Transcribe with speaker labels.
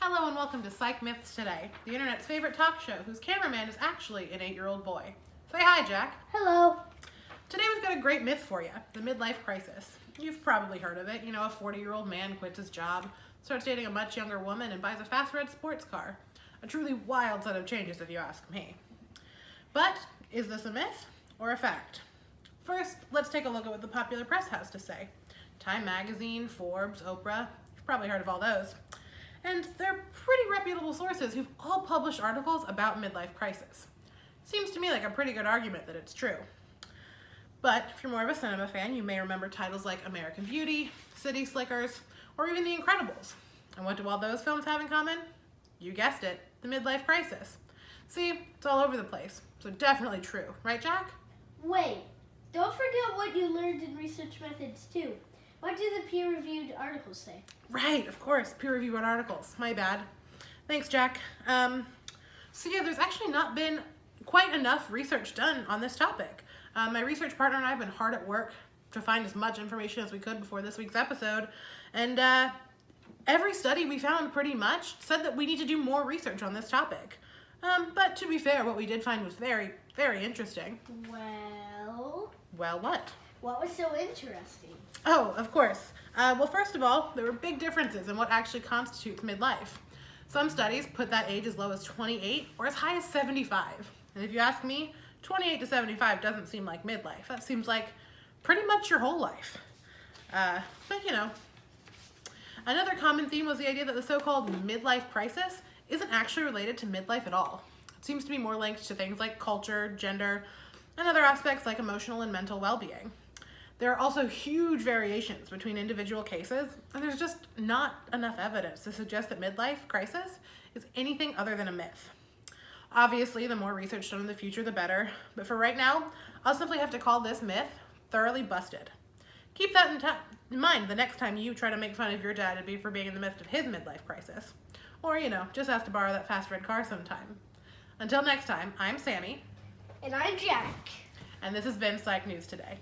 Speaker 1: Hello and welcome to Psych Myths Today, the internet's favorite talk show whose cameraman is actually an 8-year-old boy. Say hi, Jack.
Speaker 2: Hello.
Speaker 1: Today we've got a great myth for you, the midlife crisis. You've probably heard of it. You know, a 40-year-old man quits his job, starts dating a much younger woman, and buys a fast red sports car. A truly wild set of changes if you ask me. But is this a myth or a fact? First, let's take a look at what the popular press has to say. Time Magazine, Forbes, Oprah, you've probably heard of all those. And they're pretty reputable sources who've all published articles about midlife crisis. Seems to me like a pretty good argument that it's true. But if you're more of a cinema fan, you may remember titles like American Beauty, City Slickers, or even The Incredibles. And what do all those films have in common? You guessed it, the midlife crisis. See, it's all over the place, so definitely true. Right, Jack?
Speaker 2: Wait, don't forget what you learned in research methods too. What do the peer-reviewed articles say? Right,
Speaker 1: of course, peer-reviewed articles. My bad. Thanks, Jack. So yeah, there's actually not been quite enough research done on this topic. My research partner and I have been hard at work to find as much information as we could before this week's episode, and every study we found pretty much said that we need to do more research on this topic. But to be fair, what we did find was very, very interesting. Well, what?
Speaker 2: What was so interesting?
Speaker 1: Oh, of course. Well, first of all, there were big differences in what actually constitutes midlife. Some studies put that age as low as 28 or as high as 75. And if you ask me, 28 to 75 doesn't seem like midlife. That seems like pretty much your whole life. But you know, another common theme was the idea that the so-called midlife crisis isn't actually related to midlife at all. It seems to be more linked to things like culture, gender, and other aspects like emotional and mental well-being. There are also huge variations between individual cases, and there's just not enough evidence to suggest that midlife crisis is anything other than a myth. Obviously, the more research done in the future, the better, but for right now, I'll simply have to call this myth thoroughly busted. Keep that in mind the next time you try to make fun of your dad for being in the midst of his midlife crisis. Or, you know, just ask to borrow that fast red car sometime. Until next time, I'm Sammy.
Speaker 2: And I'm Jack.
Speaker 1: And this has been Psych News Today.